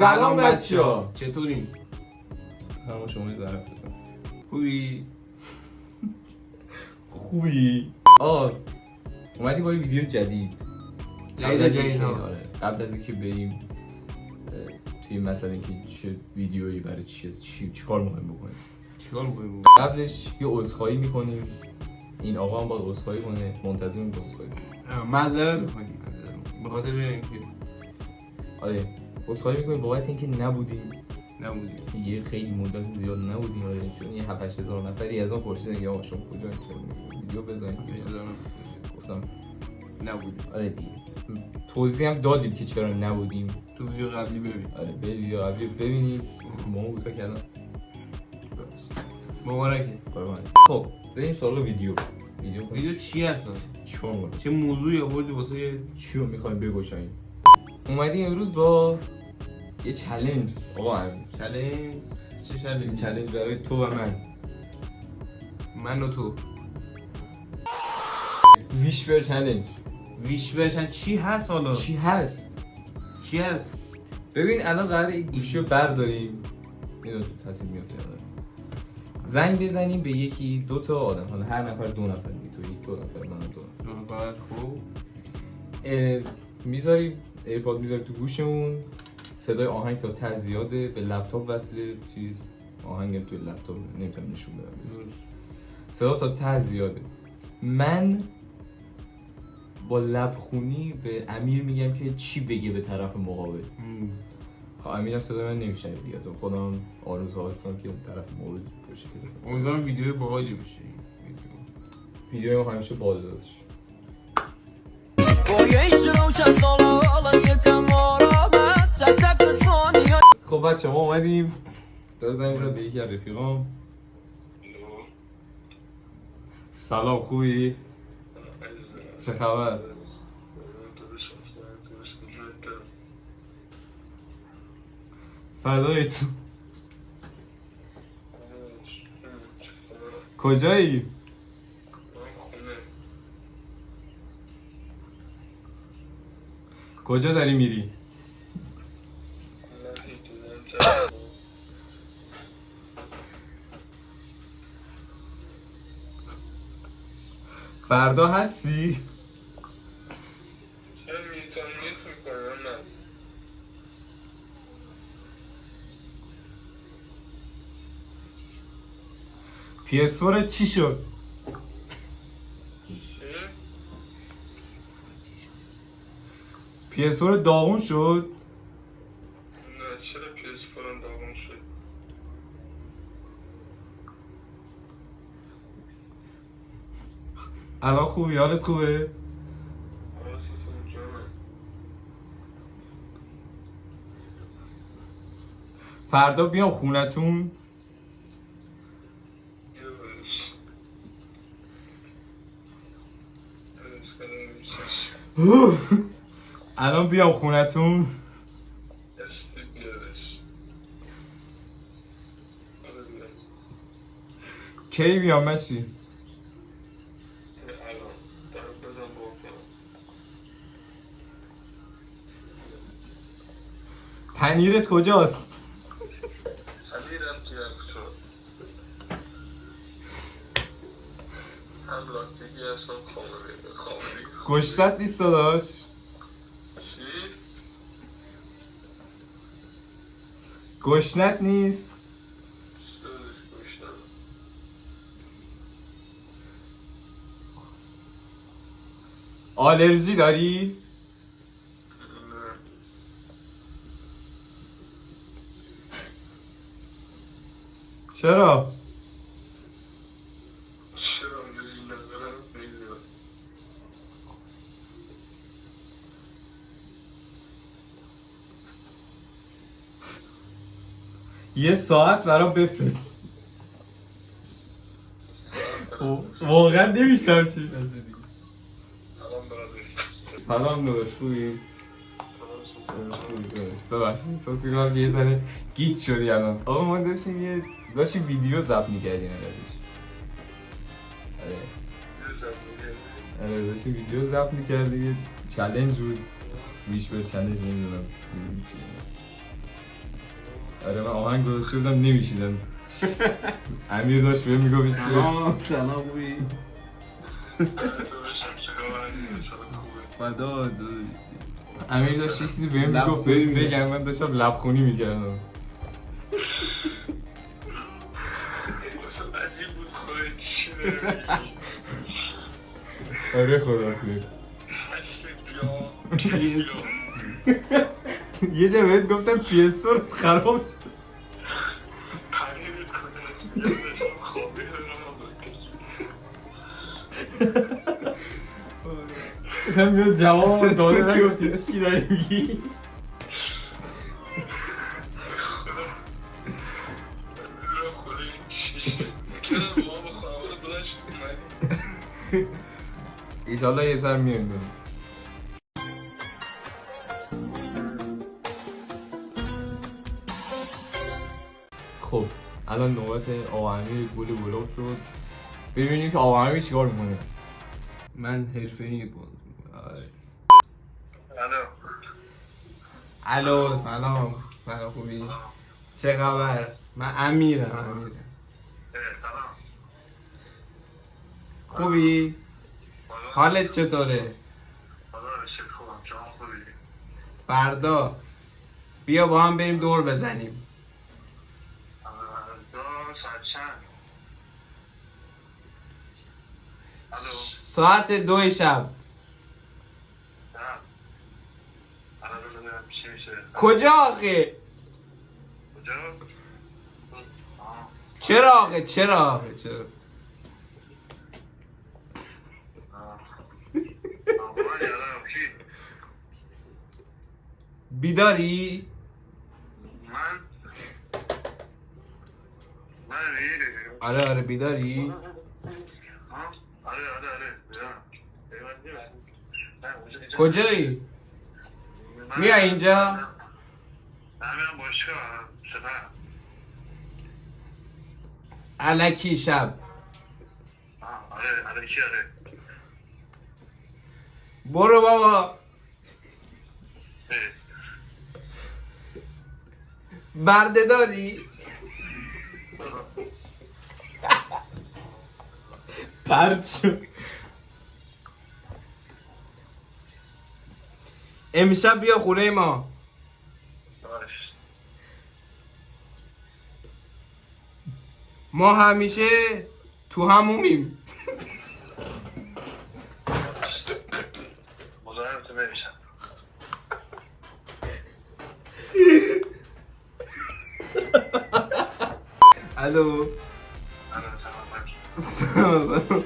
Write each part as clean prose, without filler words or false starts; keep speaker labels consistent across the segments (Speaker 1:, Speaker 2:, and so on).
Speaker 1: سلام بچه‌ها،
Speaker 2: چطورین؟
Speaker 1: همه شما ظرف بزن.
Speaker 2: خوبی؟
Speaker 1: اومدی با یه ویدیو جدید. قبل از اینکه بریم توی مثلا اینکه چه ویدیویی برای چی کار می‌خوایم بکنیم. قبلش یه عذرخواهی می‌کنیم. این آقا هم باید عذرخواهی کنه، منتظریم که عذرخواهی کنه.
Speaker 2: معذرت می‌خوایم به خاطر اینکه
Speaker 1: آره، عذرخواهی می‌کنیم بابت اینکه نبودیم.
Speaker 2: نبودیم.
Speaker 1: خیلی مدت زیاد نبودیم. آره، چون یه 7-8 هزار نفری از ما پرسیدن یا شما کجا ویدیو بزنید. گفتم
Speaker 2: نبودیم.
Speaker 1: آره دیگه. توضیح هم دادیم که چرا نبودیم.
Speaker 2: تو ویدیو قبلی ببین.
Speaker 1: آره، ویدیو قبلی ببینید. ما بوتا کردم.
Speaker 2: مبارکه.
Speaker 1: خب، بریم سراغ ویدیو
Speaker 2: چی هست؟
Speaker 1: چون
Speaker 2: چه موضوعی آوردی واسه
Speaker 1: چی رو می‌خوایم بگوشاییم؟ اومدیم امروز با یه چالش. آقا امین،
Speaker 2: چالش؟ چه
Speaker 1: این چالش برای تو و
Speaker 2: من و تو.
Speaker 1: ویشبر چالش.
Speaker 2: ویشبرشن چی هست حالا؟
Speaker 1: چی هست؟
Speaker 2: ببین
Speaker 1: الان قراره این گوشی رو برداریم. اینو تو تصمیم میاد یاد. زنگ بزنیم به یکی دو تا آدم. حالا هر نفر 2 نفر، تو یک 2 نفر، من 2 نفر.
Speaker 2: بعد خوب
Speaker 1: میذاری ایرپاد میذاری تو گوشمون، صدای آهنگ تا ته زیاده، به لپتاپ وصله، چیز آهنگ توی لپتاپ نمیتونم نشون بدم، صدا تا ته زیاده. من با لبخونی به امیر میگم که چی بگه به طرف مقابل. خب امیرم صدای من نمیشه دیگه، تو خودم آرزو هستم که اون طرف مقابل پشت تلفن.
Speaker 2: امیدوارم ویدیو باحالی بشه.
Speaker 1: ویدیو ما همیشه باحال داشت. خب بچه ما اومدیم. داره زنگ زد به یکی از رفیقام. سلام، خوبی؟ چه خبر؟ فدای تو. کجایی؟ کجا داری میری؟ فردا هستی؟ PS4 چی شد؟ PS4 داغون شد؟
Speaker 3: نه، چرا PS4 داغون شد؟
Speaker 1: الان خوبی؟ حالت خوبه؟ فردا بیام خونتون؟ الان بیام خونتون؟ کی بیام مشی؟ پنیرت کجاست؟
Speaker 3: پنیرم توی اکسو هم لاکتگی هستم خامری.
Speaker 1: گشتت نیست داداش؟
Speaker 3: چی؟
Speaker 1: گشنت نیست؟
Speaker 3: گوشتم.
Speaker 1: آلرژی داری؟ چرا؟
Speaker 3: چرا اونجوری نظرم نمیدونم.
Speaker 1: یه ساعت برام بفرست. واقعا نمیشتم چی بزنی. سلام داداش، خوبی؟ ببخشید احساس می‌کنم که یه ذره گیج شدی الان. آقا ما داشتیم ویدیو ضبط می‌کردیم ازش. آره داشتیم ویدیو ضبط می‌کردیم، یه چالش بود. ویشبر چالش نمیدونم چیه. آره من آهنگ گذاشته بودم نمیشیدم. امیر داشت بهم میگفت
Speaker 2: سلام خوبی؟
Speaker 3: داداشم چیکار خوبه.
Speaker 2: فدا
Speaker 1: امیر داشت یه چیزی بهم میگفت بریم بگم، من داشتم لبخونی میکردم.
Speaker 3: عجیب بود خودت چی داری
Speaker 1: آره خلاصه
Speaker 3: میگی
Speaker 1: یه جا بهت گفتم PS4 خراب شد.
Speaker 3: پریدت کنه یادشم خوابه
Speaker 1: اصلا میاد جواب داده نگفتی چی داری میگی؟ ایشالله یه سر میاد. خب الان نوبت آقا امیر گل بلوغ شد. ببینیم که آقا امیر چیکار میکنه.
Speaker 2: من حرفه‌ای بود.
Speaker 3: الو
Speaker 2: الو سلام خوبی؟ چه خبر؟ من امیرم.
Speaker 3: سلام
Speaker 2: خوبی؟ حالت چطوره؟
Speaker 3: حالا رشد خوبم شما خوبی
Speaker 2: فردا بیا با هم بریم دور بزنیم.
Speaker 3: ساعت چند الو
Speaker 2: ساعت 2 شب.
Speaker 3: نه الان ببینم چی میشه
Speaker 2: کجا آخه؟
Speaker 3: کجا
Speaker 2: چرا آخه؟ چرا؟
Speaker 3: من یادم کی
Speaker 2: بیداری؟
Speaker 3: من ریره
Speaker 2: آره بیداری؟
Speaker 3: آره
Speaker 2: کجایی؟ میای اینجا؟
Speaker 3: نه میرم باشگاه سپر
Speaker 2: الکی شب
Speaker 3: آره کی آره
Speaker 2: برو بابا. برده داری؟ پرد شد. امشب بیا خونه ما.
Speaker 3: باش
Speaker 2: ما همیشه تو همومیم.
Speaker 3: مزاحم تو نمیشم
Speaker 2: الو سلام.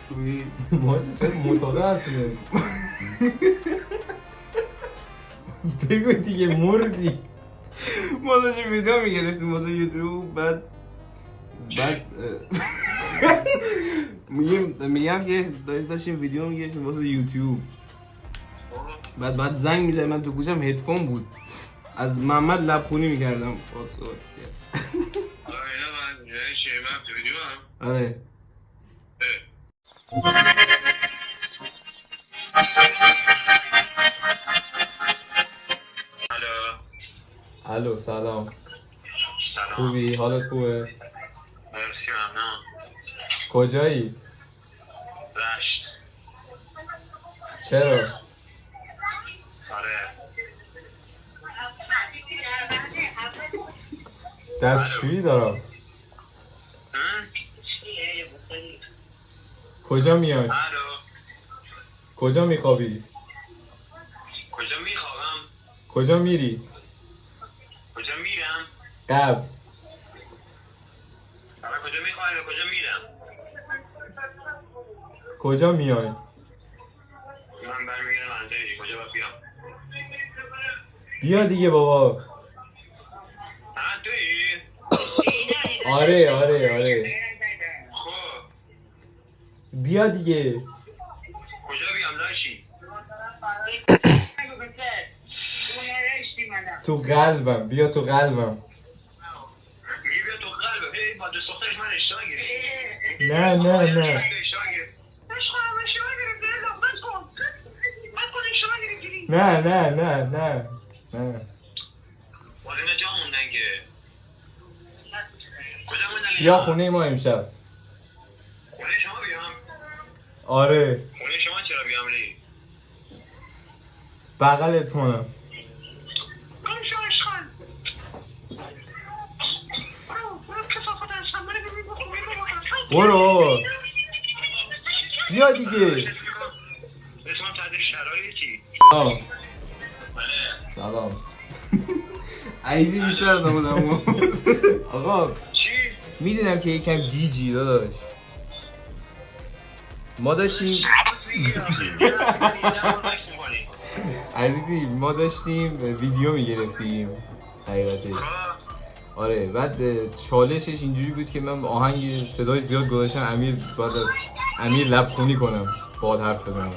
Speaker 2: خوبی؟
Speaker 1: ما شاید مطالعه حرف بزنیم. بگو دیگه مردی.
Speaker 2: ما داشتیم ویدیو میگرفتیم واسه یوتیوب. بعد میگم که داشتیم ویدیو میگرفتیم واسه یوتیوب. بعد زنگ میزد، من تو گوشم هدفون بود، از محمد لبخونی میکردم.
Speaker 3: آره اینا من یعنی چیه من تو ویدیو هم
Speaker 2: آره
Speaker 1: الو سلام.
Speaker 3: سلام
Speaker 1: خوبی؟ حالت خوبه؟
Speaker 3: مرسی ممنون
Speaker 1: کجایی؟
Speaker 3: رشت
Speaker 1: چرا؟
Speaker 3: آره
Speaker 1: دستشویی دارم.
Speaker 3: هم؟
Speaker 1: کجا میای؟
Speaker 3: الو
Speaker 1: کجا میخوابی؟
Speaker 3: کجا میخوابم
Speaker 1: کجا میری؟
Speaker 3: کجا میرم
Speaker 1: قبل.
Speaker 3: حالا کجا میخوام و کجا میرم
Speaker 1: کجا میای؟
Speaker 3: من برمیگردم انجایی کجا باید بیام
Speaker 1: بیا دیگه بابا.
Speaker 3: ها تویی
Speaker 1: آره
Speaker 3: خب
Speaker 1: بیا دیگه.
Speaker 3: کجا بیام لاشی
Speaker 1: تو قلبم. بیا تو قلبم.
Speaker 3: میگی بیا تو قلب هی با دوست دخترش من اشتباه گرفتی
Speaker 1: نه
Speaker 3: اشتباه گرفت
Speaker 1: نه
Speaker 3: ولی اینا جا موندن که کجا موندی؟
Speaker 1: یا خونه ما امشب.
Speaker 3: خونه شما بیام.
Speaker 1: آره
Speaker 3: خونه شما چرا بیام لی؟
Speaker 1: بغلتونم.
Speaker 3: کم شو اشخال. برو کسافت هستم برو ببین بخور
Speaker 1: برو بیا دیگه.
Speaker 3: اسمم تحت شرایطی.
Speaker 1: آه
Speaker 3: بله.
Speaker 1: سلام.
Speaker 2: عیزی بیشتر از همون
Speaker 1: آقا
Speaker 3: چی؟
Speaker 1: میدونم که یکم گیجی داداش. ما داشتیم عزیزی ما داشتیم ویدیو میگرفتیم حقیقتش. آره بعد چالشش اینجوری بود که من آهنگ صدای زیاد گذاشتم امیر لبخونی کنم باهات حرف بزنم.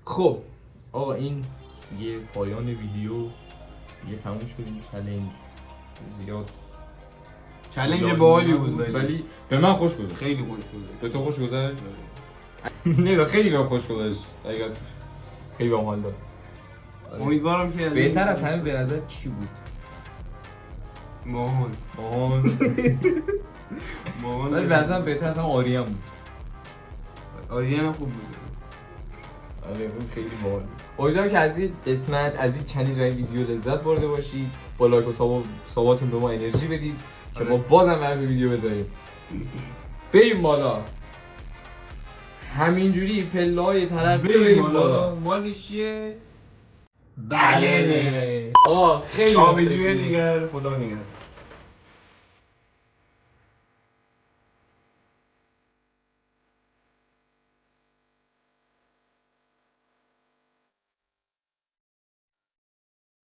Speaker 1: خب آقا این یه پایان ویدیو یه تموم شد این چالش زیاد
Speaker 2: چالش باحالی بود
Speaker 1: ولی به من خوش گذشت.
Speaker 2: خیلی خوش بود.
Speaker 1: به تو خوش گذشت؟ نه خیلی بهم خوش گذشت. حقیقت خیلی بهم حال داد.
Speaker 2: امیدوارم که
Speaker 1: بهتر از همه به نظر کی بود؟
Speaker 2: ماهان
Speaker 1: ولی به نظرم بهتر از همه آریان بود.
Speaker 2: آریان خوب بود.
Speaker 1: آره اون خیلی باحال بود. امیدوارم که از این قسمت از این چنیز و این ویدیو لذت برده باشید. با لایک و ساباتون به ما انرژی بدید که ما بازم براتون ویدیو بذاریم. بریم بالا. همینجوری پله‌های طرف بریم بالا.
Speaker 2: مالش چیه؟
Speaker 1: بله. خیلی
Speaker 2: ویدیو دیگر خدا نگهدار.